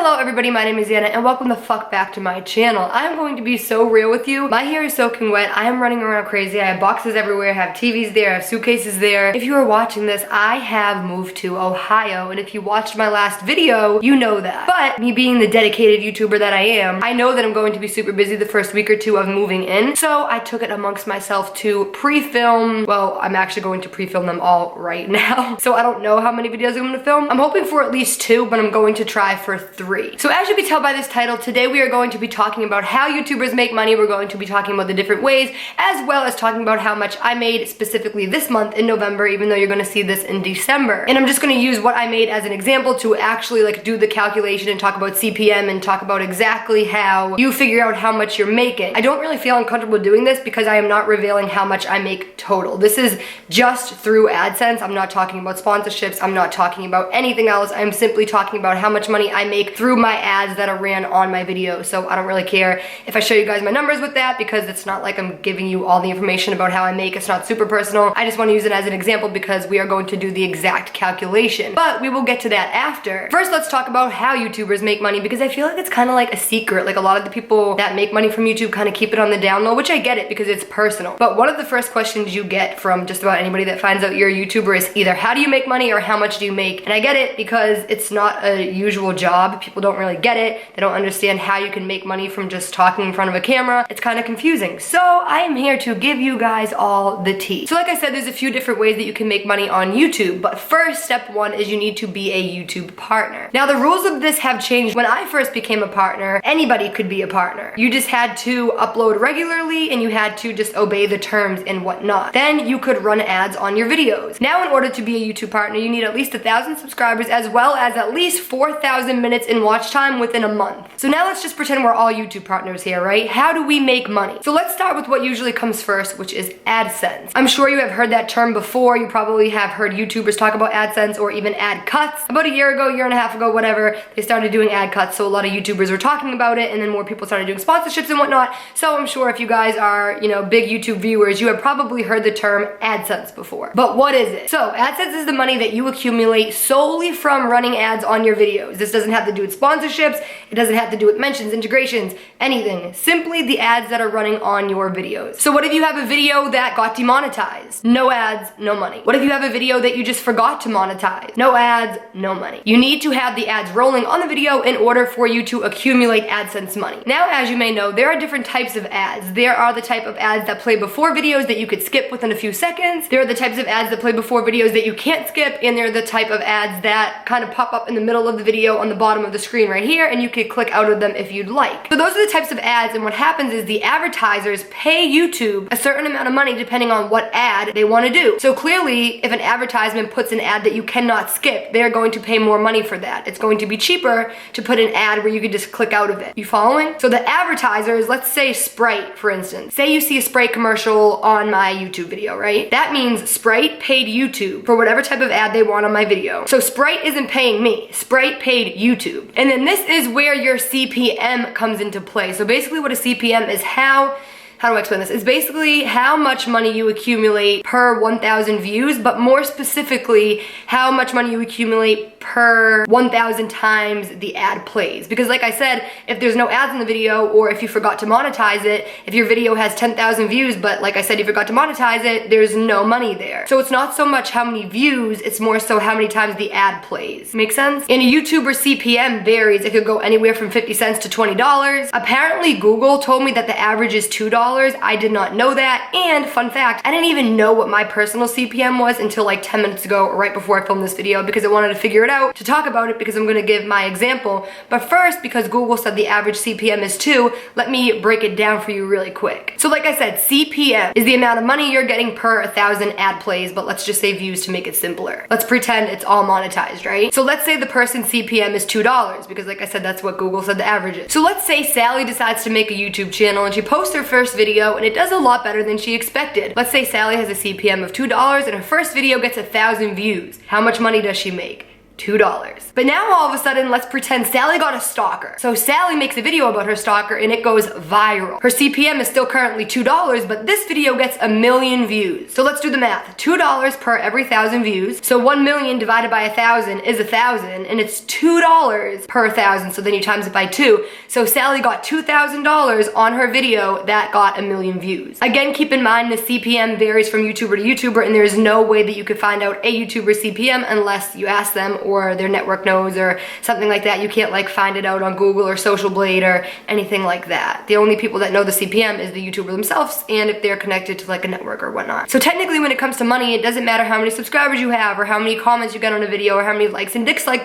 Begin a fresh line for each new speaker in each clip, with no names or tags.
Hello everybody, my name is Anna and welcome the fuck back to my channel. I am going to be so real with you. My hair is soaking wet. I am running around crazy. I have boxes everywhere, I have TVs there, I have suitcases there. If you are watching this, I have moved to Ohio, and if you watched my last video, you know that. But me being the dedicated YouTuber that I am, I know that I'm going to be super busy the first week or two of moving in. So I took it amongst myself to pre-film. Well, I'm actually going to pre-film them all right now. So I don't know how many videos I'm going to film. I'm hoping for at least 2, but I'm going to try for 3. So as you can tell by this title, today we are going to be talking about how YouTubers make money. We're going to be talking about the different ways, as well as talking about how much I made specifically this month in November, even though you're gonna see this in December. And I'm just gonna use what I made as an example to actually like do the calculation and talk about CPM and talk about exactly how you figure out how much you're making. I don't really feel uncomfortable doing this because I am not revealing how much I make total. This is just through AdSense. I'm not talking about sponsorships. I'm not talking about anything else. I'm simply talking about how much money I make through my ads that are ran on my videos. So I don't really care if I show you guys my numbers with that, because it's not like I'm giving you all the information about how I make. It's not super personal. I just want to use it as an example because we are going to do the exact calculation. But we will get to that after. First, let's talk about how YouTubers make money, because I feel like it's kind of like a secret. Like a lot of the people that make money from YouTube kind of keep it on the down low, which I get it because it's personal. But one of the first questions you get from just about anybody that finds out you're a YouTuber is either how do you make money or how much do you make? And I get it because it's not a usual job. People don't really get it. They don't understand how you can make money from just talking in front of a camera. It's kind of confusing. So I am here to give you guys all the tea. So like I said, there's a few different ways that you can make money on YouTube. But first, step 1 is you need to be a YouTube partner. Now the rules of this have changed. When I first became a partner, anybody could be a partner. You just had to upload regularly and you had to just obey the terms and whatnot. Then you could run ads on your videos. Now in order to be a YouTube partner, you need at least 1,000 subscribers as well as at least 4,000 minutes in watch time within a month. So now let's just pretend we're all YouTube partners here, right? How do we make money? So let's start with what usually comes first, which is AdSense. I'm sure you have heard that term before. You probably have heard YouTubers talk about AdSense or even ad cuts. About a year ago, year and a half ago, whatever, they started doing ad cuts, so a lot of YouTubers were talking about it, and then more people started doing sponsorships and whatnot. So I'm sure if you guys are, you know, big YouTube viewers, you have probably heard the term AdSense before. But what is it? So AdSense is the money that you accumulate solely from running ads on your videos. This doesn't have to do with sponsorships. It doesn't have to do with mentions, integrations, anything. Simply the ads that are running on your videos. So what if you have a video that got demonetized? No ads, no money. What if you have a video that you just forgot to monetize? No ads, no money. You need to have the ads rolling on the video in order for you to accumulate AdSense money. Now, as you may know, there are different types of ads. There are the type of ads that play before videos that you could skip within a few seconds. There are the types of ads that play before videos that you can't skip, and there are the type of ads that kind of pop up in the middle of the video on the bottom of the screen right here, and you could click out of them if you'd like. So those are the types of ads, and what happens is the advertisers pay YouTube a certain amount of money depending on what ad they want to do. So clearly, if an advertisement puts an ad that you cannot skip, they're going to pay more money for that. It's going to be cheaper to put an ad where you could just click out of it. You following? So the advertisers, let's say Sprite, for instance. Say you see a Sprite commercial on my YouTube video, right? That means Sprite paid YouTube for whatever type of ad they want on my video. So Sprite isn't paying me. Sprite paid YouTube. And then this is where your CPM comes into play. So basically what a CPM is, how do I explain this? It's basically how much money you accumulate per 1,000 views, but more specifically, how much money you accumulate per 1,000 times the ad plays. Because like I said, if there's no ads in the video, or if you forgot to monetize it, if your video has 10,000 views, but like I said, you forgot to monetize it, there's no money there. So it's not so much how many views, it's more so how many times the ad plays. Make sense? And a YouTuber CPM varies. It could go anywhere from 50 cents to $20. Apparently Google told me that the average is $2. I did not know that, and fun fact, I didn't even know what my personal CPM was until like 10 minutes ago, right before I filmed this video, because I wanted to figure it out to talk about it, because I'm gonna give my example. But first, because Google said the average CPM is 2, let me break it down for you really quick. So like I said, CPM is the amount of money you're getting per 1,000 ad plays, but let's just say views to make it simpler. Let's pretend it's all monetized, right? So let's say the person's CPM is $2, because like I said, that's what Google said the average is. So let's say Sally decides to make a YouTube channel and she posts her first video and it does a lot better than she expected. Let's say Sally has a CPM of $2 and her first video gets 1,000 views. How much money does she make? $2. But now all of a sudden, let's pretend Sally got a stalker. So Sally makes a video about her stalker and it goes viral. Her CPM is still currently $2, but this video gets 1 million views. So let's do the math. $2 per every 1,000 views. So 1 million divided by 1,000 is 1,000, and it's $2 per 1,000. So then you times it by 2. So Sally got $2,000 on her video that got 1 million views. Again, keep in mind the CPM varies from YouTuber to YouTuber, and there's no way that you could find out a YouTuber CPM unless you ask them or their network knows or something like that. You can't like find it out on Google or Social Blade or anything like that. The only people that know the CPM is the YouTuber themselves and if they're connected to like a network or whatnot. So technically when it comes to money, it doesn't matter how many subscribers you have or how many comments you get on a video or how many likes and dicks. What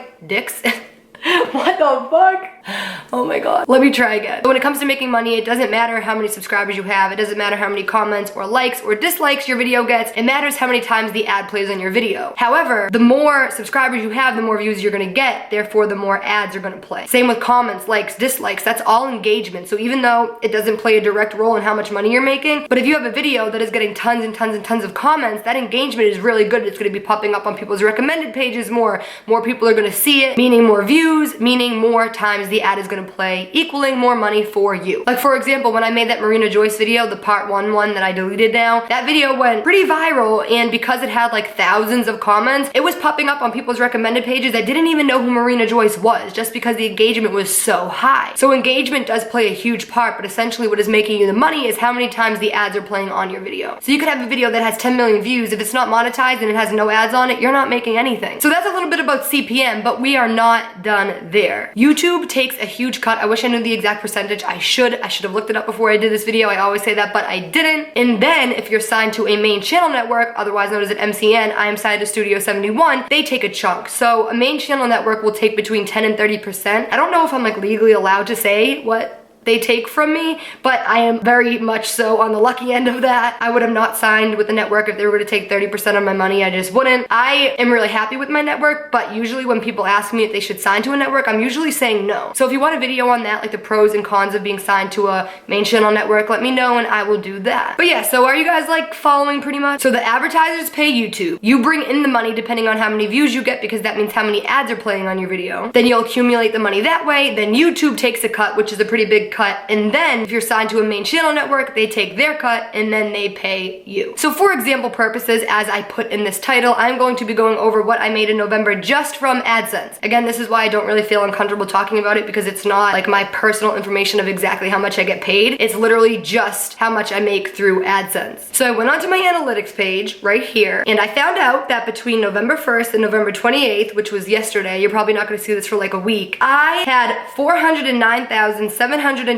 the fuck? Oh my god. Let me try again. So when it comes to making money, it doesn't matter how many subscribers you have. It doesn't matter how many comments or likes or dislikes your video gets. It matters how many times the ad plays on your video. However, the more subscribers you have, the more views you're gonna get. Therefore, the more ads are gonna play. Same with comments, likes, dislikes. That's all engagement. So even though it doesn't play a direct role in how much money you're making, but if you have a video that is getting tons and tons and tons of comments, that engagement is really good. It's gonna be popping up on people's recommended pages more. More people are gonna see it, meaning more views, meaning more times the ad is gonna play, equaling more money for you. Like for example, when I made that Marina Joyce video, the part 1 one that I deleted now, that video went pretty viral, and because it had like thousands of comments, it was popping up on people's recommended pages that didn't even know who Marina Joyce was, just because the engagement was so high. So engagement does play a huge part, but essentially what is making you the money is how many times the ads are playing on your video. So you could have a video that has 10 million views. If it's not monetized and it has no ads on it, you're not making anything. So that's a little bit about CPM, but we are not done there. YouTube takes a huge cut. I wish I knew the exact percentage. I should have looked it up before I did this video. I always say that, but I didn't. And then if you're signed to a main channel network, otherwise known as an MCN, I am signed to Studio 71, they take a chunk. So a main channel network will take between 10 and 30%. I don't know if I'm like legally allowed to say what they take from me, but I am very much so on the lucky end of that. I would have not signed with the network if they were going to take 30% of my money. I just wouldn't. I am really happy with my network, but usually when people ask me if they should sign to a network, I'm usually saying no. So if you want a video on that, like the pros and cons of being signed to a main channel network, let me know and I will do that. But yeah, so are you guys like following pretty much? So the advertisers pay YouTube. You bring in the money depending on how many views you get, because that means how many ads are playing on your video. Then you'll accumulate the money that way. Then YouTube takes a cut, which is a pretty big cut. And then if you're signed to a main channel network, they take their cut and then they pay you. So for example purposes, as I put in this title, I'm going to be going over what I made in November just from Adsense. Again, this is why I don't really feel uncomfortable talking about it, because it's not like my personal information of exactly how much I get paid. It's literally just how much I make through Adsense. So I went onto my analytics page right here, and I found out that between November 1st and November 28th, which was yesterday, you're probably not gonna see this for like a week, I had 409,722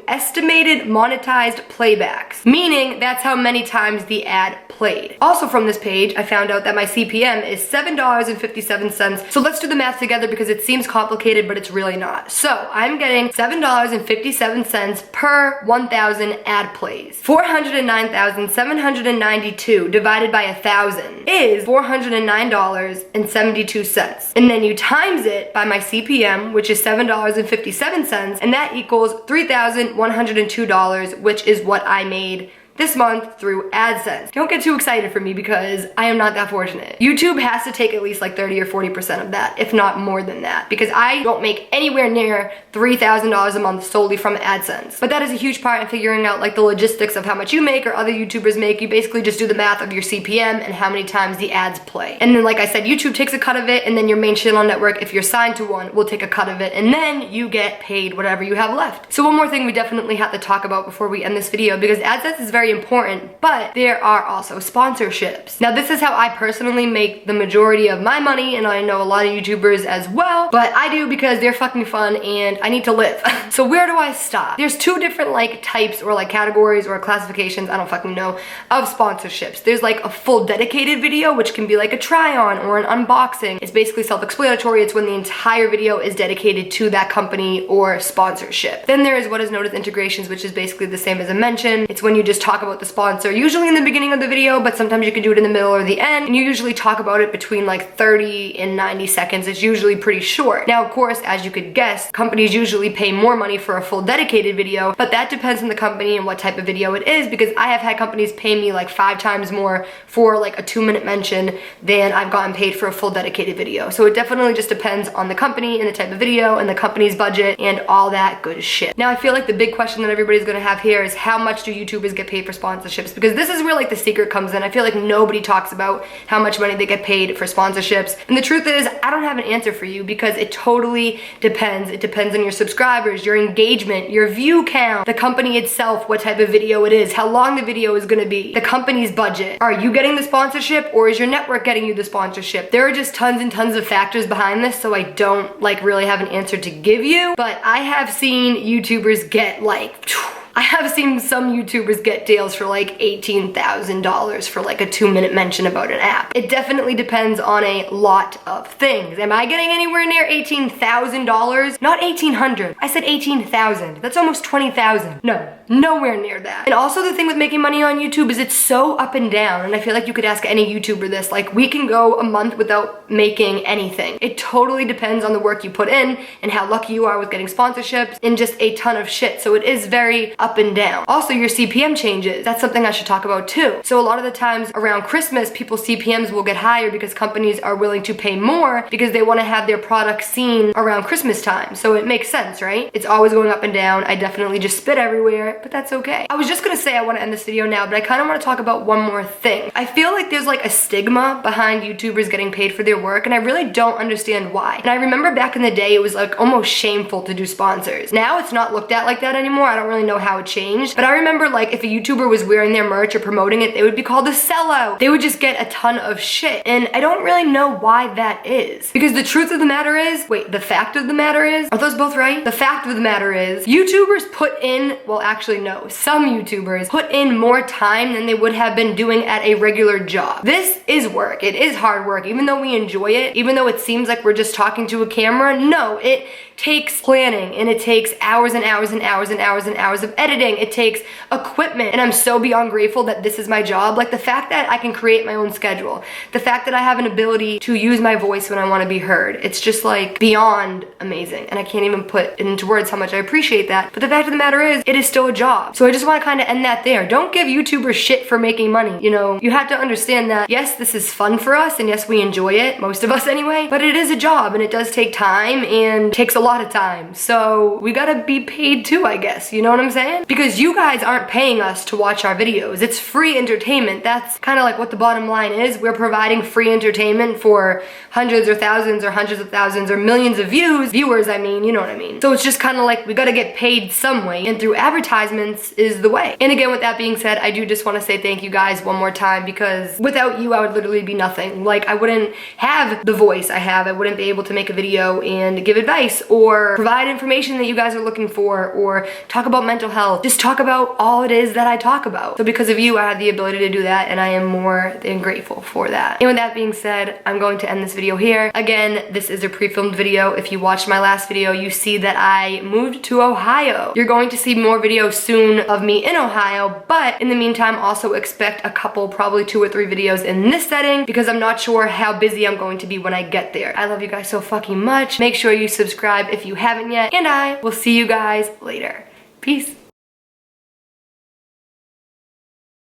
estimated monetized playbacks, meaning that's how many times the ad played. Also from this page, I found out that my CPM is $7.57. So let's do the math together because it seems complicated, but it's really not. So I'm getting $7.57 per 1,000 ad plays. 409,792 divided by 1,000 is $409.72. And then you times it by my CPM, which is $7.57, and that equals $3,102, which is what I made this month through Adsense. Don't get too excited for me because I am not that fortunate. YouTube has to take at least like 30 or 40% of that, if not more than that, because I don't make anywhere near $3,000 a month solely from Adsense. But that is a huge part in figuring out like the logistics of how much you make or other YouTubers make. You basically just do the math of your CPM and how many times the ads play. And then like I said, YouTube takes a cut of it, and then your main channel network, if you're signed to one, will take a cut of it, and then you get paid whatever you have left. So one more thing we definitely have to talk about before we end this video, because Adsense is very important, but there are also sponsorships. Now this is how I personally make the majority of my money, and I know a lot of YouTubers as well, but I do because they're fucking fun and I need to live. So where do I stop? There's two different like types or like categories or classifications, I don't fucking know, of sponsorships. There's like a full dedicated video, which can be like a try on or an unboxing. It's basically self-explanatory. It's when the entire video is dedicated to that company or sponsorship. Then there is what is known as integrations, which is basically the same as a mention. It's when you just talk talk about the sponsor, usually in the beginning of the video, but sometimes you can do it in the middle or the end, and you usually talk about it between like 30 and 90 seconds. It's usually pretty short. Now, of course, as you could guess, companies usually pay more money for a full dedicated video, but that depends on the company and what type of video it is, because I have had companies pay me like 5 times more for like a 2-minute mention than I've gotten paid for a full dedicated video. So it definitely just depends on the company and the type of video and the company's budget and all that good shit. Now, I feel like the big question that everybody's gonna have here is how much do YouTubers get paid for sponsorships? Because this is where like the secret comes in. I feel like nobody talks about how much money they get paid for sponsorships. And the truth is, I don't have an answer for you because it totally depends. It depends on your subscribers, your engagement, your view count, the company itself, what type of video it is, how long the video is gonna be, the company's budget. Are you getting the sponsorship or is your network getting you the sponsorship? There are just tons and tons of factors behind this, so I don't like really have an answer to give you, but I have seen YouTubers get like, I have seen some YouTubers get deals for like $18,000 for like a 2-minute mention about an app. It definitely depends on a lot of things. Am I getting anywhere near $18,000? Not 1,800. I said 18,000. That's almost 20,000. No, nowhere near that. And also the thing with making money on YouTube is it's so up and down, and I feel like you could ask any YouTuber this. Like, we can go a month without making anything. It totally depends on the work you put in and how lucky you are with getting sponsorships and just a ton of shit. So it is very up and down. Also, your CPM changes. That's something I should talk about too. So a lot of the times around Christmas, people's CPMs will get higher because companies are willing to pay more because they want to have their product seen around Christmas time. So it makes sense, right? It's always going up and down. I definitely just spit everywhere, but that's okay. I was just gonna say I want to end this video now, but I kind of want to talk about one more thing. I feel like there's like a stigma behind YouTubers getting paid for their work, and I really don't understand why. And I remember back in the day, it was like almost shameful to do sponsors. Now it's not looked at like that anymore. I don't really know how it changed, but I remember like if a YouTuber was wearing their merch or promoting it, they would be called a sellout. They would just get a ton of shit, and I don't really know why that is. Because the truth of the matter is, wait, the fact of the matter is, are those both right? The fact of the matter is, YouTubers put in, well actually no, some YouTubers put in more time than they would have been doing at a regular job. This is work. It is hard work. Even though we enjoy it, even though it seems like we're just talking to a camera, no, it takes planning, and it takes hours and hours and hours and hours and hours of editing. It takes equipment, and I'm so beyond grateful that this is my job. Like the fact that I can create my own schedule, the fact that I have an ability to use my voice when I want to be heard, it's just like beyond amazing, and I can't even put into words how much I appreciate that. But the fact of the matter is, it is still a job. So I just want to kind of end that there. Don't give YouTubers shit for making money. You know, you have to understand that yes, this is fun for us, and yes, we enjoy it, most of us anyway, but it is a job, and it does take time and takes a lot of time. So we gotta be paid too, I guess. You know what I'm saying? Because you guys aren't paying us to watch our videos. It's free entertainment. That's kind of like what the bottom line is. We're providing free entertainment for hundreds or thousands or hundreds of thousands or millions of viewers, I mean, you know what I mean. So it's just kind of like we gotta get paid some way, and through advertisements is the way. And again, with that being said, I do just want to say thank you guys one more time, because without you, I would literally be nothing. Like, I wouldn't have the voice I have. I wouldn't be able to make a video and give advice or provide information that you guys are looking for or talk about mental health. Just talk about all it is that I talk about. So because of you, I have the ability to do that, and I am more than grateful for that. And with that being said, I'm going to end this video here. Again, this is a pre-filmed video. If you watched my last video, you see that I moved to Ohio. You're going to see more videos soon of me in Ohio, but in the meantime, also expect a couple, probably 2 or 3 videos in this setting, because I'm not sure how busy I'm going to be when I get there. I love you guys so fucking much. Make sure you subscribe if you haven't yet, and I will see you guys later. Peace.